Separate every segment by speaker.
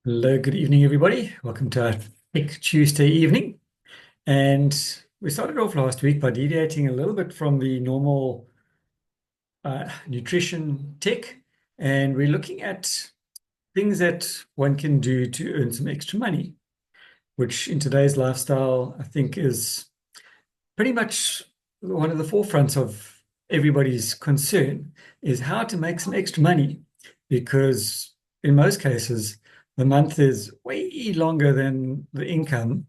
Speaker 1: Hello, good evening, everybody. Welcome to our Tech Tuesday evening. And we started off last week by deviating a little bit from the normal nutrition tech, and we're looking at things that one can do to earn some extra money, which in today's lifestyle, I think is pretty much one of the forefronts of everybody's concern is how to make some extra money, because in most cases, the month is way longer than the income,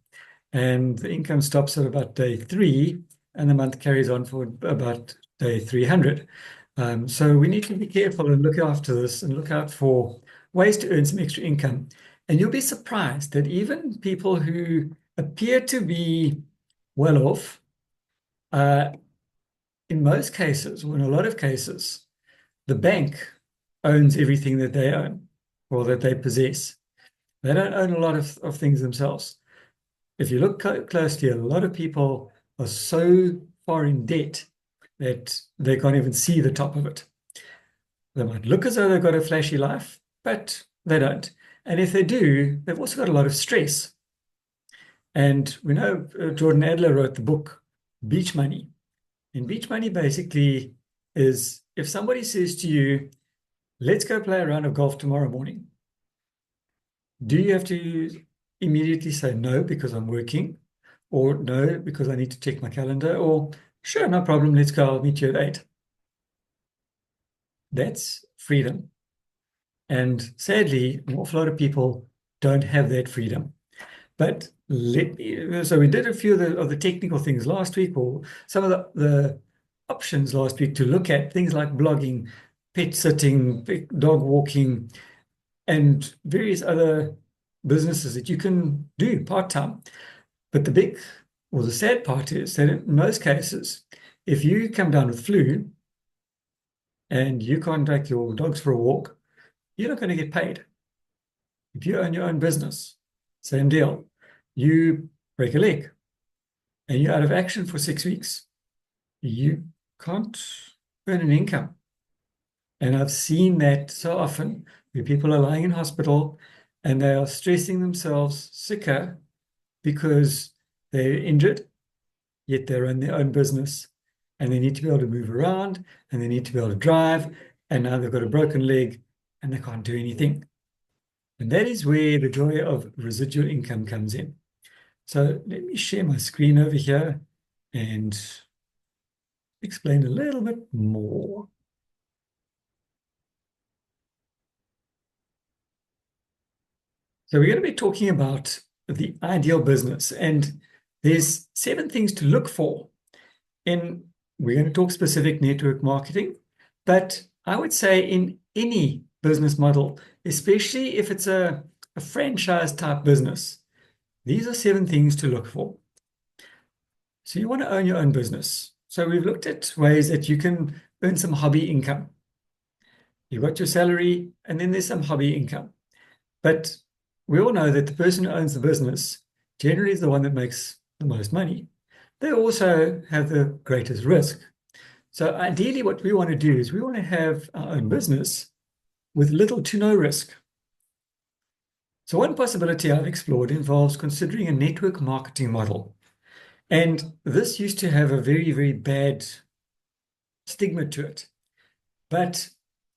Speaker 1: and the income stops at about day three, and the month carries on for about day 300. So we need to be careful and look after this and look out for ways to earn some extra income. And you'll be surprised that even people who appear to be well off, uh, in most cases, or in a lot of cases, the bank owns everything that they own or that they possess. They don't own a lot of things themselves. If you look closely, a lot of people are so far in debt that they can't even see the top of it. They might look as though they've got a flashy life, but they don't. And if they do, they've also got a lot of stress. And we know Jordan Adler wrote the book Beach Money. And beach money basically is if somebody says to you, let's go play a round of golf tomorrow morning, do you have to immediately say no because I'm working, or no because I need to check my calendar, or sure, no problem, let's go, I'll meet you at 8? That's freedom. And sadly, an awful lot of people don't have that freedom. But so we did a few of the technical things last week, or some of the options last week to look at things like blogging, pet sitting, dog walking, and various other businesses that you can do part-time. But the sad part is that in most cases, if you come down with flu and you can't take your dogs for a walk, you're not going to get paid. If you own your own business, same deal. You break a leg and you're out of action for 6 weeks, you can't earn an income. And I've seen that so often where people are lying in hospital and they are stressing themselves sicker because they're injured, yet they're in their own business and they need to be able to move around and they need to be able to drive. And now they've got a broken leg and they can't do anything. And that is where the joy of residual income comes in. So let me share my screen over here and explain a little bit more. So we're going to be talking about the ideal business, and there's 7 things to look for. We're going to talk specific network marketing, but I would say in any business model, especially if it's a franchise type business, these are 7 things to look for. So you want to own your own business. So we've looked at ways that you can earn some hobby income. You've got your salary, and then there's some hobby income. But we all know that the person who owns the business generally is the one that makes the most money. They also have the greatest risk. So ideally, what we want to do is we want to have our own business with little to no risk. So one possibility I've explored involves considering a network marketing model. And this used to have a very, very bad stigma to it. But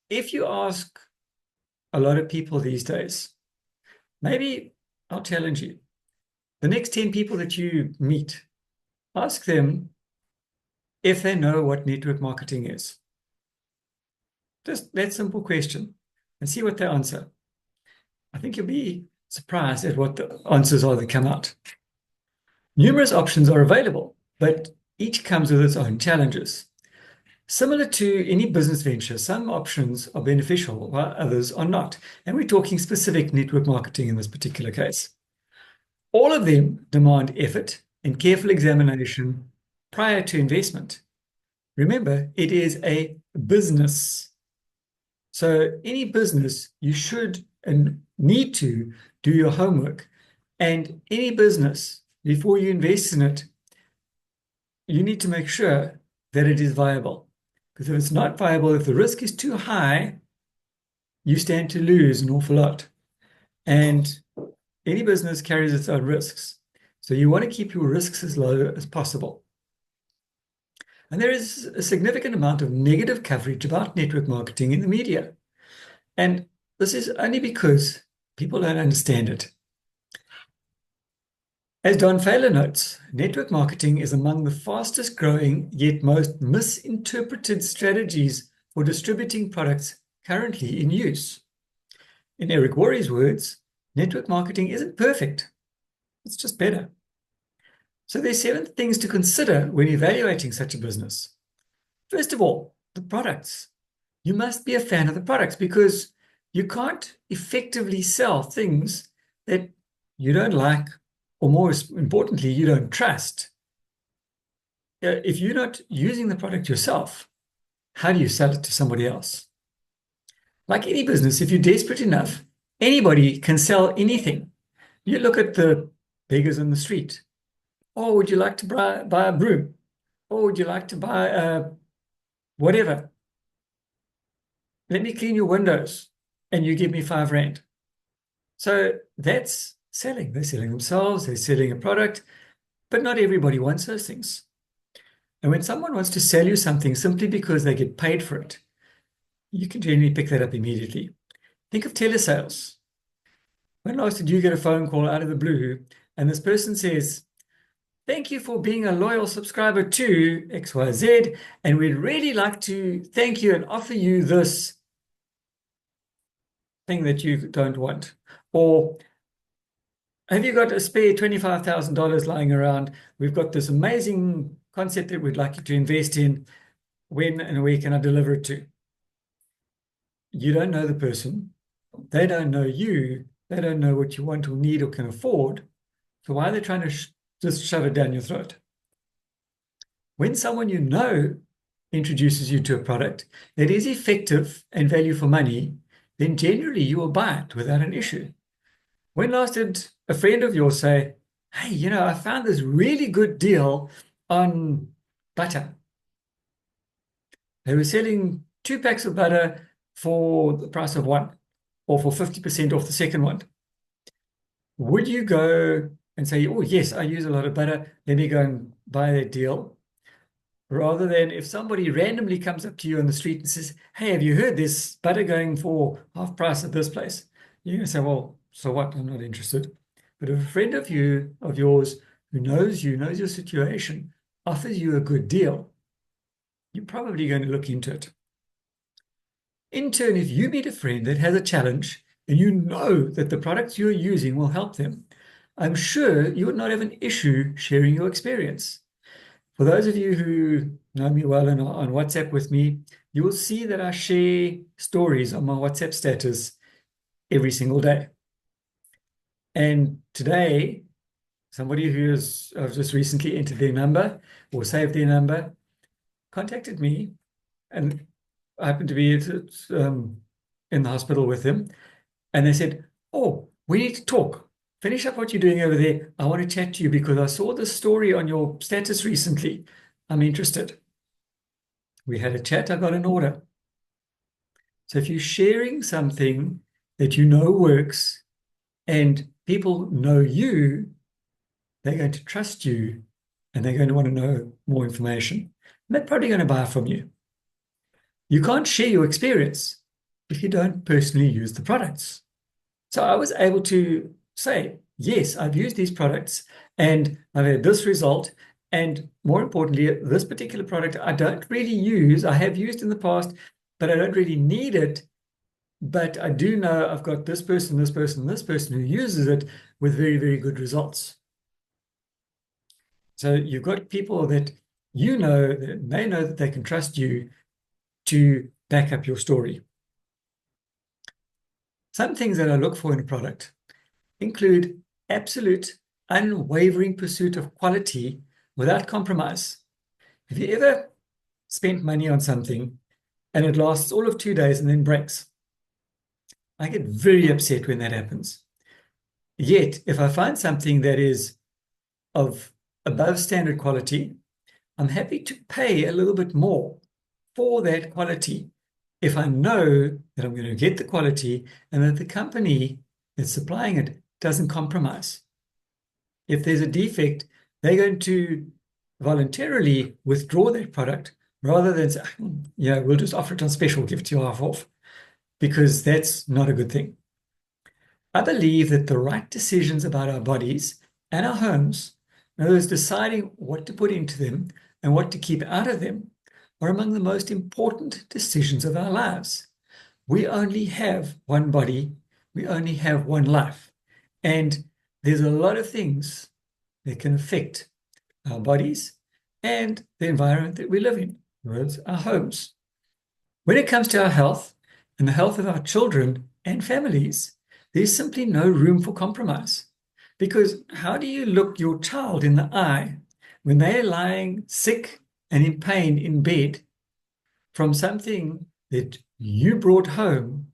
Speaker 1: if you ask a lot of people these days, maybe I'll challenge you. The next 10 people that you meet, ask them if they know what network marketing is. Just that simple question and see what they answer. I think you'll be surprised at what the answers are that come out. Numerous options are available, but each comes with its own challenges. Similar to any business venture, some options are beneficial while others are not. And we're talking specific network marketing in this particular case. All of them demand effort and careful examination prior to investment. Remember, it is a business. So any business, you should and need to do your homework. And any business, before you invest in it, you need to make sure that it is viable. Because if it's not viable, if the risk is too high, you stand to lose an awful lot. And any business carries its own risks. So you want to keep your risks as low as possible. And there is a significant amount of negative coverage about network marketing in the media. And this is only because people don't understand it. As Don Failer notes, network marketing is among the fastest growing yet most misinterpreted strategies for distributing products currently in use. In Eric Worre's words, network marketing isn't perfect, it's just better. So there's 7 things to consider when evaluating such a business. First of all, the products. You must be a fan of the products because you can't effectively sell things that you don't like, or more importantly, you don't trust. If you're not using the product yourself, how do you sell it to somebody else? Like any business, if you're desperate enough, anybody can sell anything. You look at the beggars on the street. Oh, would you like to buy a broom? Oh, would you like to buy whatever? Let me clean your windows and you give me 5 rand. So that's selling. They're selling themselves, they're selling a product, but not everybody wants those things. And when someone wants to sell you something simply because they get paid for it, you can generally pick that up immediately. Think of telesales. When last did you get a phone call out of the blue and this person says, "Thank you for being a loyal subscriber to XYZ, and we'd really like to thank you and offer you this thing that you don't want." Or, "Have you got a spare $25,000 lying around? We've got this amazing concept that we'd like you to invest in. When and where can I deliver it to?" You don't know the person. They don't know you. They don't know what you want or need or can afford. So why are they trying to just shove it down your throat? When someone you know introduces you to a product that is effective and value for money, then generally you will buy it without an issue. When last did a friend of yours say, "Hey, I found this really good deal on butter"? They were selling 2 packs of butter for the price of one, or for 50% off the second one. Would you go and say, "Oh, yes, I use a lot of butter. Let me go and buy that deal"? Rather than if somebody randomly comes up to you on the street and says, "Hey, have you heard this butter going for half price at this place?" You're going to say, "Well, so what? I'm not interested." But if a friend of yours who knows you, knows your situation, offers you a good deal, you're probably going to look into it. In turn, if you meet a friend that has a challenge and you know that the products you're using will help them, I'm sure you would not have an issue sharing your experience. For those of you who know me well and are on WhatsApp with me, you will see that I share stories on my WhatsApp status every single day. And today, somebody who has just recently entered their number or saved their number contacted me, and I happened to be in the hospital with him. And they said, "Oh, we need to talk. Finish up what you're doing over there. I want to chat to you because I saw this story on your status recently. I'm interested." We had a chat. I got an order. So if you're sharing something that you know works and people know you, they're going to trust you and they're going to want to know more information. And they're probably going to buy from you. You can't share your experience if you don't personally use the products. So I was able to say, "Yes, I've used these products and I've had this result. And more importantly, this particular product I don't really use. I have used in the past, but I don't really need it. But I do know I've got this person, this person, this person who uses it with very, very good results." So you've got people that that they know that they can trust you to back up your story. Some things that I look for in a product include absolute, unwavering pursuit of quality without compromise. Have you ever spent money on something and it lasts all of 2 days and then breaks? I get very upset when that happens. Yet, if I find something that is of above standard quality, I'm happy to pay a little bit more for that quality if I know that I'm going to get the quality and that the company that's supplying it doesn't compromise. If there's a defect, they're going to voluntarily withdraw that product rather than say, yeah, we'll just offer it on special, give it to you half off, because that's not a good thing. I believe that the right decisions about our bodies and our homes, in other words, deciding what to put into them and what to keep out of them, are among the most important decisions of our lives. We only have one body, we only have one life, and there's a lot of things that can affect our bodies and the environment that we live in, in other words, our homes. When it comes to our health and the health of our children and families, there's simply no room for compromise. Because how do you look your child in the eye when they're lying sick and in pain in bed from something that you brought home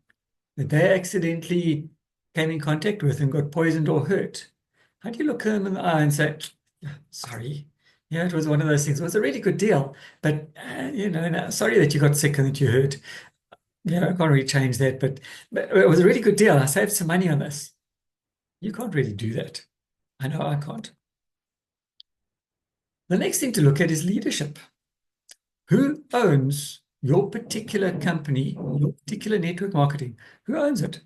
Speaker 1: that they accidentally came in contact with and got poisoned or hurt? How do you look them in the eye and say, sorry, yeah, it was one of those things. It was a really good deal, but no, sorry that you got sick and that you hurt. I can't really change that, but it was a really good deal. I saved some money on this. You can't really do that. I know I can't. The next thing to look at is leadership. Who owns your particular company, your particular network marketing? Who owns it?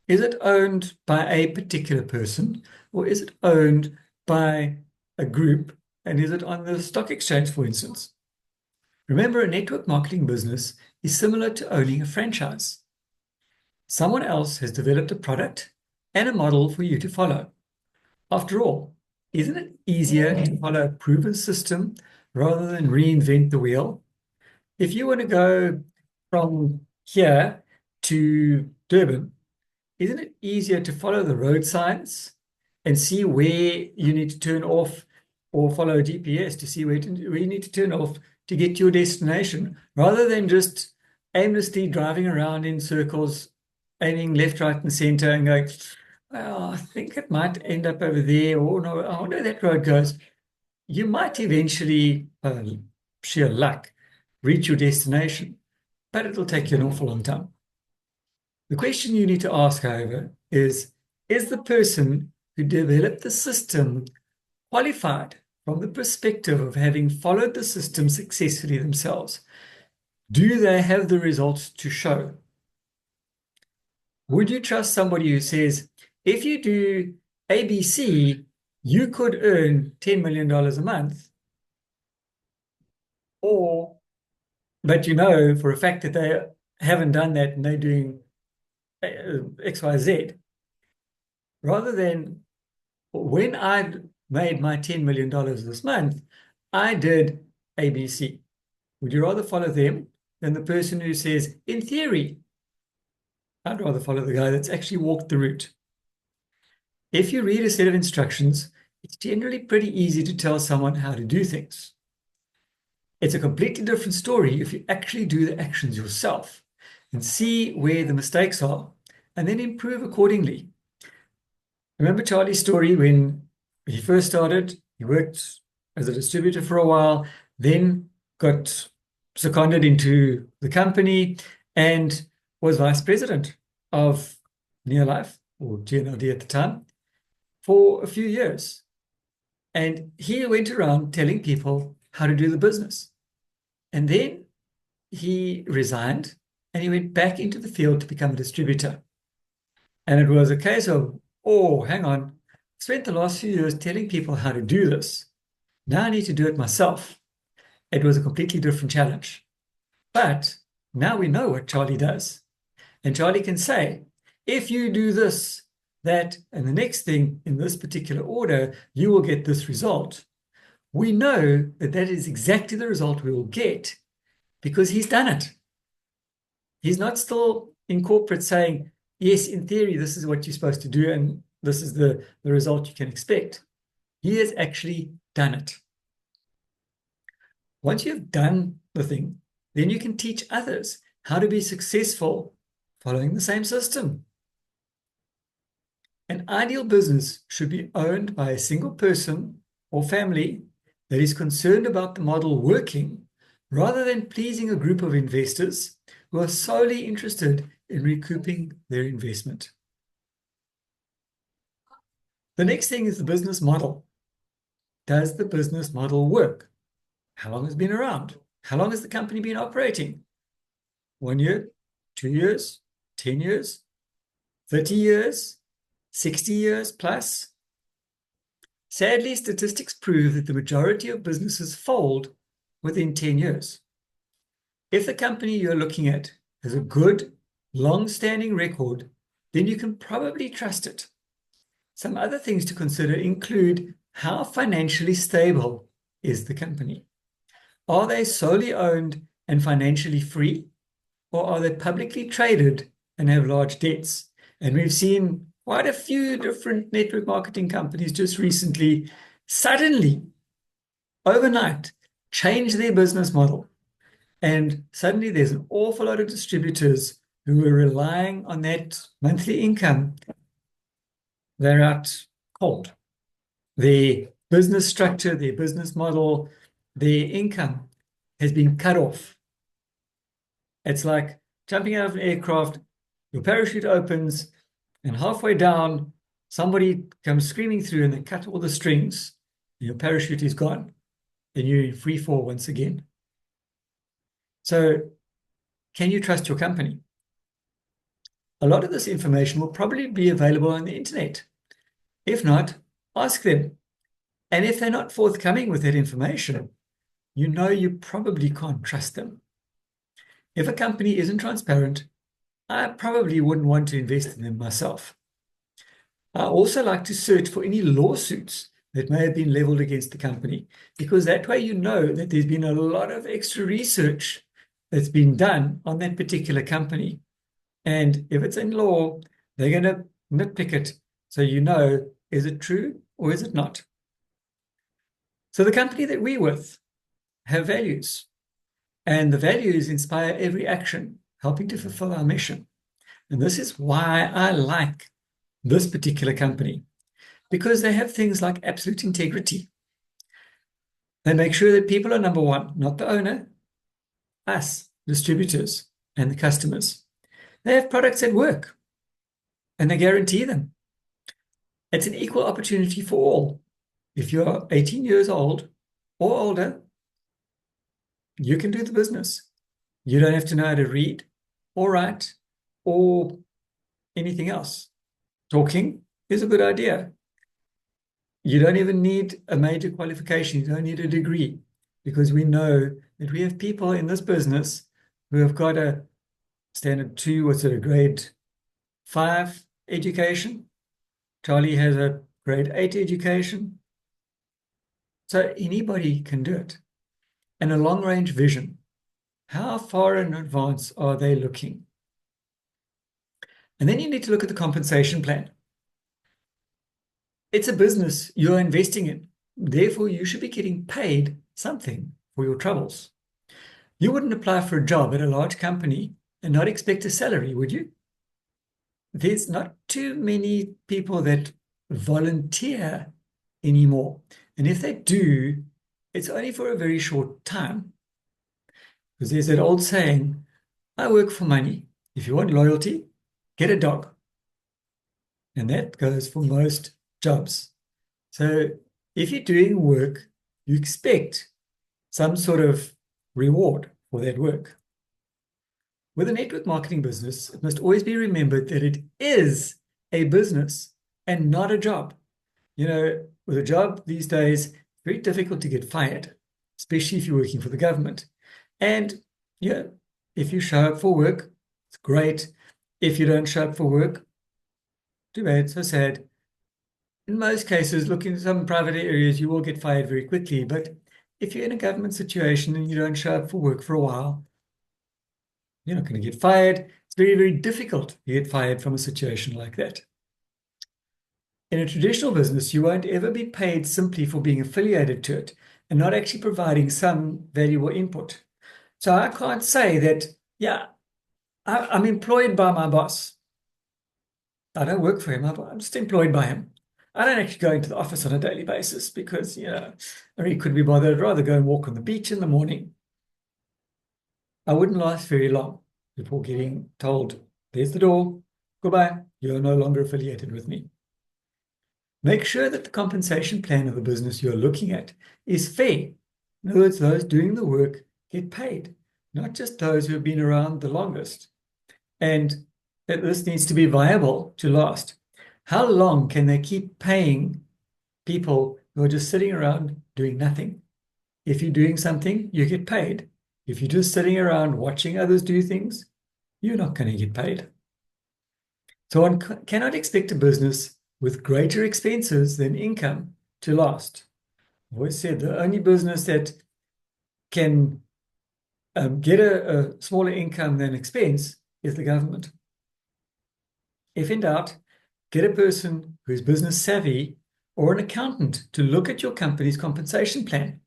Speaker 1: Is it owned by a particular person, or is it owned by a group, and is it on the stock exchange, for instance? Remember, a network marketing business is similar to owning a franchise. Someone else has developed a product and a model for you to follow. After all, isn't it easier to follow a proven system rather than reinvent the wheel? If you want to go from here to Durban, isn't it easier to follow the road signs and see where you need to turn off, or follow GPS to see where you need to turn off to get to your destination, rather than just aimlessly driving around in circles, aiming left, right, and center and going, well, I think it might end up over there, or no, I wonder where that road goes. You might eventually, sheer luck, reach your destination, but it'll take you an awful long time. The question you need to ask, however, is the person who developed the system qualified from the perspective of having followed the system successfully themselves? Do they have the results to show? Would you trust somebody who says, if you do ABC, you could earn $10 million a month, but you know for a fact that they haven't done that and they're doing XYZ, rather than, when I made my $10 million this month, I did ABC. Would you rather follow them than the person who says, in theory? I'd rather follow the guy that's actually walked the route. If you read a set of instructions, it's generally pretty easy to tell someone how to do things. It's a completely different story if you actually do the actions yourself and see where the mistakes are and then improve accordingly. Remember Charlie's story when he first started? He worked as a distributor for a while, then got seconded into the company and was vice president of Neolife, or GNLD at the time, for a few years. And he went around telling people how to do the business. And then he resigned and he went back into the field to become a distributor. And it was a case of, oh, hang on, I spent the last few years telling people how to do this. Now I need to do it myself. It was a completely different challenge. But now we know what Charlie does. And Charlie can say, if you do this, that, and the next thing in this particular order, you will get this result. We know that that is exactly the result we will get because he's done it. He's not still in corporate saying, yes, in theory, this is what you're supposed to do, and this is the result you can expect. He has actually done it. Once you've done the thing, then you can teach others how to be successful following the same system. An ideal business should be owned by a single person or family that is concerned about the model working rather than pleasing a group of investors who are solely interested in recouping their investment. The next thing is the business model. Does the business model work? How long has it been around? How long has the company been operating? 1 year, 2 years, 10 years, 30 years, 60 years plus? Sadly, statistics prove that the majority of businesses fold within 10 years. If the company you're looking at has a good, long-standing record, then you can probably trust it. Some other things to consider include how financially stable is the company? Are they solely owned and financially free, or are they publicly traded and have large debts? And we've seen quite a few different network marketing companies just recently, suddenly, overnight, change their business model. And suddenly there's an awful lot of distributors who are relying on that monthly income. They're out cold. Their business structure, their business model, their income has been cut off. It's like jumping out of an aircraft, your parachute opens, and halfway down, somebody comes screaming through and they cut all the strings. And your parachute is gone. And you're in free fall once again. So, can you trust your company? A lot of this information will probably be available on the internet. If not, ask them. And if they're not forthcoming with that information, you know you probably can't trust them. If a company isn't transparent, I probably wouldn't want to invest in them myself. I also like to search for any lawsuits that may have been leveled against the company, because that way you know that there's been a lot of extra research that's been done on that particular company. And if it's in law, they're going to nitpick it so you know, is it true or is it not? So the company that we're with have values, and the values inspire every action, helping to fulfill our mission. And this is why I like this particular company, because they have things like absolute integrity. They make sure that people are number one, not the owner, us, distributors, and the customers. They have products that work, and they guarantee them. It's an equal opportunity for all. If you're 18 years old or older, you can do the business. You don't have to know how to read or write or anything else. Talking is a good idea. You don't even need a major qualification. You don't need a degree, because we know that we have people in this business who have got a standard 2, what's it, a grade 5 education. Charlie has a grade 8 education. So anybody can do it. And a long-range vision. How far in advance are they looking? And then you need to look at the compensation plan. It's a business you're investing in. Therefore, you should be getting paid something for your troubles. You wouldn't apply for a job at a large company and not expect a salary, would you? There's not too many people that volunteer anymore. And if they do, it's only for a very short time. Because there's that old saying, I work for money. If you want loyalty, get a dog. And that goes for most jobs. So if you're doing work, you expect some sort of reward for that work. With a network marketing business, it must always be remembered that it is a business and not a job. You know, with a job these days, it's very difficult to get fired, especially if you're working for the government. And yeah, if you show up for work, it's great. If you don't show up for work, too bad, so sad. In most cases, look, in some private areas, you will get fired very quickly. But if you're in a government situation and you don't show up for work for a while, you're not going to get fired. It's very, very difficult to get fired from a situation like that. In a traditional business, you won't ever be paid simply for being affiliated to it and not actually providing some valuable input. So I can't say that, yeah, I'm employed by my boss. I don't work for him. I'm just employed by him. I don't actually go into the office on a daily basis because, you know, I really couldn't be bothered. I'd rather go and walk on the beach in the morning. I wouldn't last very long before getting told, there's the door, goodbye, you're no longer affiliated with me. Make sure that the compensation plan of the business you're looking at is fair. In other words, those doing the work get paid, not just those who have been around the longest. And that this needs to be viable to last. How long can they keep paying people who are just sitting around doing nothing? If you're doing something, you get paid. If you're just sitting around watching others do things, you're not going to get paid. So one cannot expect a business with greater expenses than income to last. I've always said the only business that can get a smaller income than expense is the government. If in doubt, get a person who's business savvy or an accountant to look at your company's compensation plan.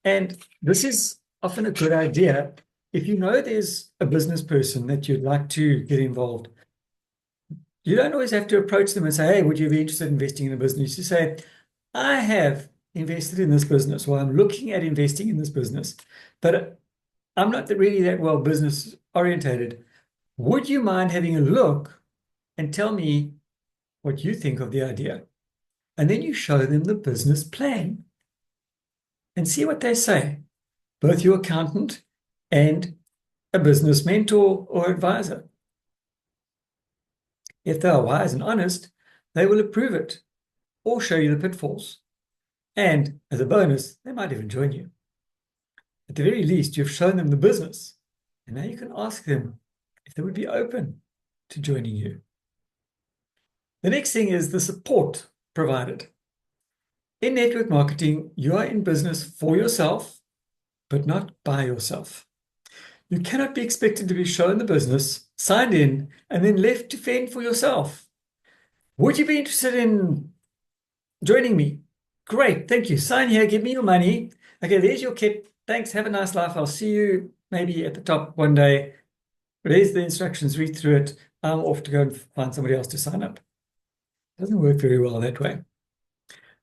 Speaker 1: And this is often a good idea if you know there's a business person that you'd like to get involved. You don't always have to approach them and say, hey, would you be interested in investing in a business? You say, I have invested in this business, or I'm looking at investing in this business, but I'm not really that well business orientated. Would you mind having a look and tell me what you think of the idea? And then you show them the business plan and see what they say, both your accountant and a business mentor or advisor. If they are wise and honest, they will approve it or show you the pitfalls. And as a bonus, they might even join you. At the very least, you've shown them the business, and now you can ask them if they would be open to joining you. The next thing is the support provided. In network marketing, you are in business for yourself, but not by yourself. You cannot be expected to be shown the business, signed in, and then left to fend for yourself. Would you be interested in joining me? Great, thank you. Sign here, give me your money. Okay, there's your kit. Thanks, have a nice life. I'll see you maybe at the top one day. There's the instructions, read through it. I'm off to go and find somebody else to sign up. It doesn't work very well that way.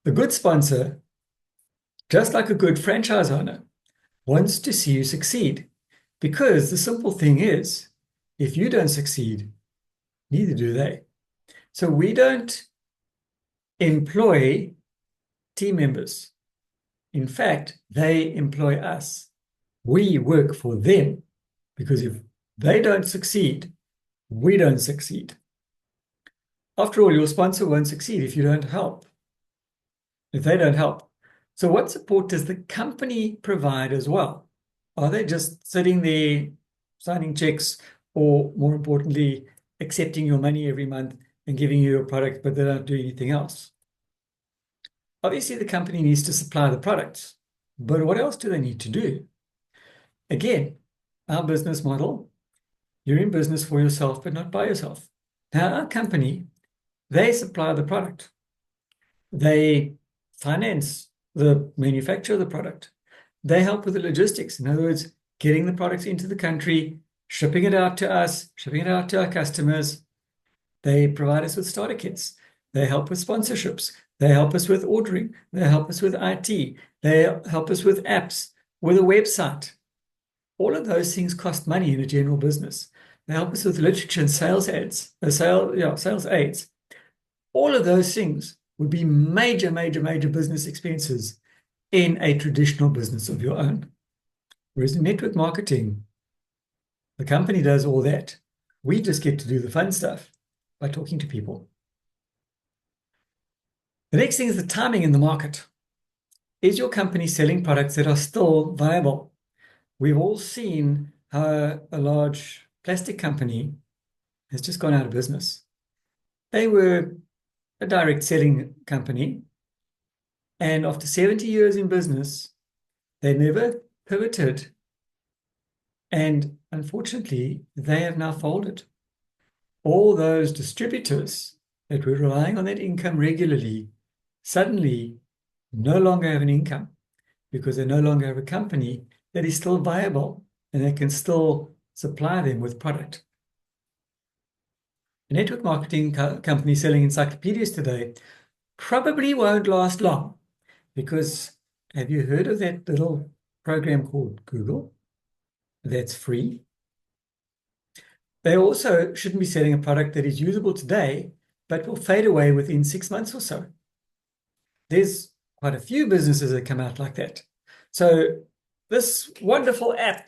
Speaker 1: The good sponsor, just like a good franchise owner, wants to see you succeed. Because the simple thing is, if you don't succeed, neither do they. So we don't employ team members. In fact, they employ us. We work for them because if they don't succeed, we don't succeed. After all, your sponsor won't succeed if you don't help, if they don't help. So what support does the company provide as well? Are they just sitting there signing checks or, more importantly, accepting your money every month and giving you your product, but they don't do anything else? Obviously, the company needs to supply the products, but what else do they need to do? Again, our business model, you're in business for yourself, but not by yourself. Now, our company, they supply the product. They finance the manufacture of the product. They help with the logistics. In other words, getting the products into the country, shipping it out to us, shipping it out to our customers. They provide us with starter kits. They help with sponsorships. They help us with ordering. They help us with IT. They help us with apps, with a website. All of those things cost money in a general business. They help us with literature and sales ads, sales aids. All of those things would be major, major, major business expenses in a traditional business of your own. Whereas in network marketing, the company does all that. We just get to do the fun stuff by talking to people. The next thing is the timing in the market. Is your company selling products that are still viable? We've all seen how a large plastic company has just gone out of business. They were a direct selling company, and after 70 years in business, they never pivoted. And unfortunately, they have now folded. All those distributors that were relying on that income regularly suddenly no longer have an income because they no longer have a company that is still viable and they can still supply them with product. A network marketing company selling encyclopedias today probably won't last long because have you heard of that little program called Google that's free? They also shouldn't be selling a product that is usable today but will fade away within 6 months or so. there's quite a few businesses that come out like that. So this wonderful app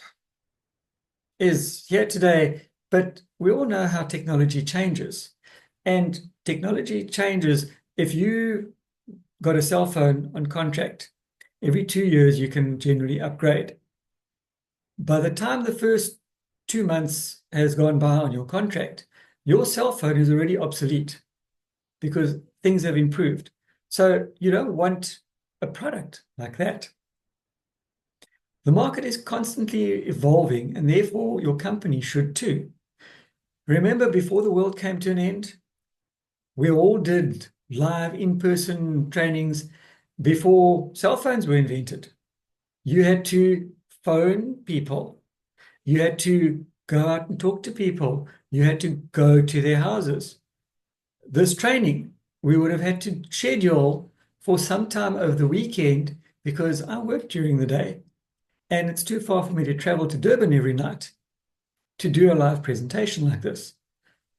Speaker 1: is here today, but we all know how technology changes. And technology changes. If you got a cell phone on contract, every 2 years you can generally upgrade. By the time the first 2 months has gone by on your contract, your cell phone is already obsolete because things have improved. So you don't want a product like that. The market is constantly evolving, and therefore your company should too. Remember, before the world came to an end, we all did live in-person trainings before cell phones were invented. You had to phone people. You had to go out and talk to people. You had to go to their houses. This training, we would have had to schedule for some time over the weekend because I work during the day and it's too far for me to travel to Durban every night to do a live presentation like this.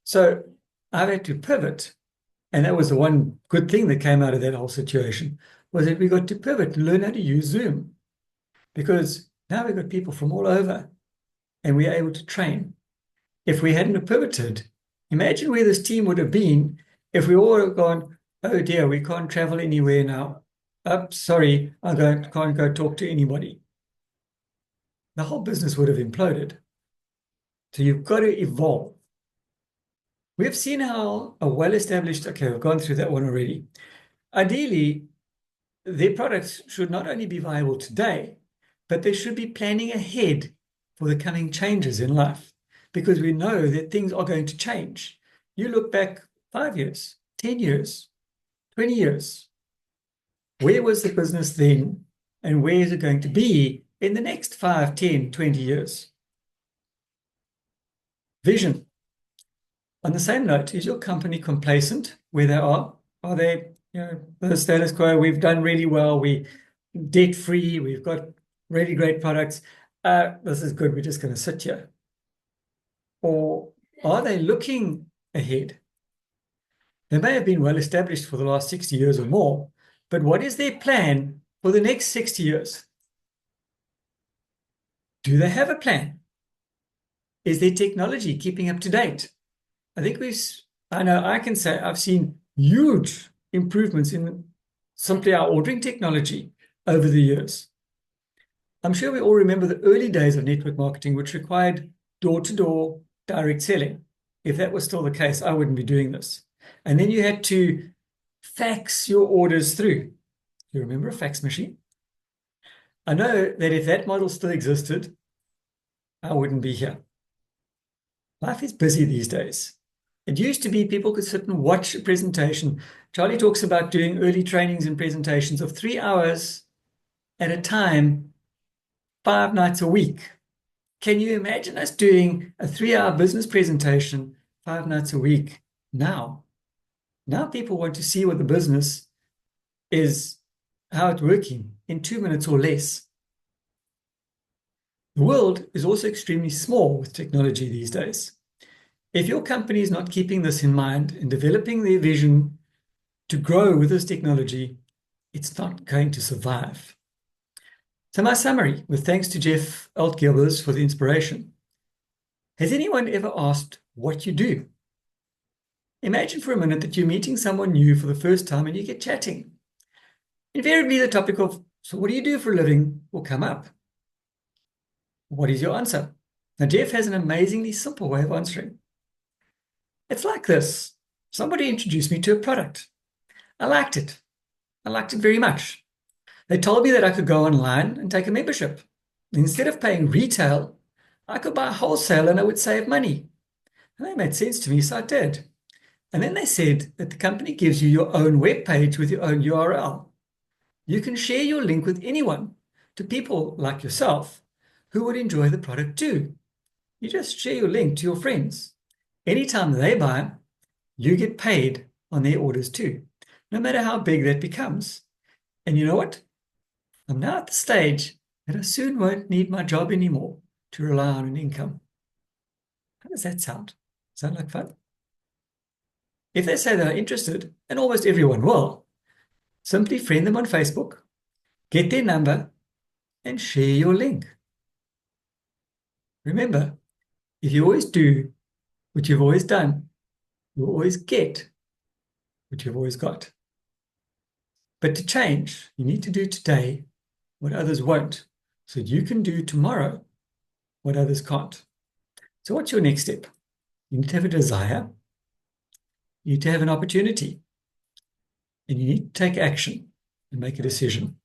Speaker 1: So I've had to pivot. And that was the one good thing that came out of that whole situation, was that we got to pivot and learn how to use Zoom, because now we've got people from all over and we're able to train. If we hadn't have pivoted, imagine where this team would have been if we all had gone, oh dear, we can't travel anywhere now. Oh, sorry, can't go talk to anybody. The whole business would have imploded. So you've got to evolve. We've seen how a well-established, okay, we've gone through that one already. Ideally, their products should not only be viable today, but they should be planning ahead for the coming changes in life, because we know that things are going to change. You look back 5 years, 10 years, 20 years. Where was the business then, and where is it going to be in the next 5, 10, 20 years? Vision. On the same note, is your company complacent where they are? Are they, the status quo? We've done really well. We debt free. We've got really great products. This is good. We're just going to sit here. Or are they looking ahead? They may have been well established for the last 60 years or more, but what is their plan for the next 60 years? Do they have a plan? Is their technology keeping up to date? I know I can say I've seen huge improvements in simply our ordering technology over the years. I'm sure we all remember the early days of network marketing, which required door-to-door direct selling. If that was still the case, I wouldn't be doing this. And then you had to fax your orders through. You remember a fax machine? I know that if that model still existed, I wouldn't be here. Life is busy these days. It used to be people could sit and watch a presentation. Charlie talks about doing early trainings and presentations of 3 hours at a time, 5 nights a week. Can you imagine us doing a 3-hour business presentation 5 nights a week now? Now people want to see what the business is, how it's working in 2 minutes or less. The world is also extremely small with technology these days. If your company is not keeping this in mind and developing their vision to grow with this technology, it's not going to survive. So my summary, with thanks to Jeff Altgilbers for the inspiration. Has anyone ever asked what you do? Imagine for a minute that you're meeting someone new for the first time and you get chatting. Invariably, the topic of, so what do you do for a living, will come up. What is your answer? Now, Jeff has an amazingly simple way of answering. It's like this. Somebody introduced me to a product. I liked it. I liked it very much. They told me that I could go online and take a membership. Instead of paying retail, I could buy wholesale and I would save money. And that made sense to me, so I did. And then they said that the company gives you your own web page with your own URL. You can share your link with anyone, to people like yourself who would enjoy the product too. You just share your link to your friends. Anytime they buy, you get paid on their orders too, no matter how big that becomes. And you know what? I'm now at the stage that I soon won't need my job anymore to rely on an income. How does that sound? Sound like fun? If they say they're interested, and almost everyone will, Simply friend them on Facebook, get their number, and share your link. Remember, if you always do what you've always done, you'll always get what you've always got. But to change, you need to do today what others won't, so you can do tomorrow what others can't. So what's your next step? You need to have a desire, you need to have an opportunity, and you need to take action and make a decision.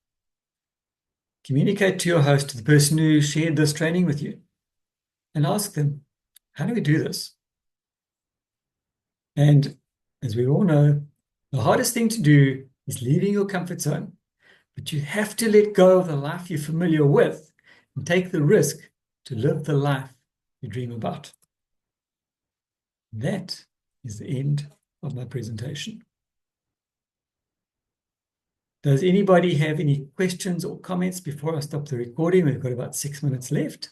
Speaker 1: Communicate to your host, the person who shared this training with you, and ask them, how do we do this? And as we all know, the hardest thing to do is leaving your comfort zone. But you have to let go of the life you're familiar with and take the risk to live the life you dream about. That is the end of my presentation. Does anybody have any questions or comments before I stop the recording? We've got about 6 minutes left.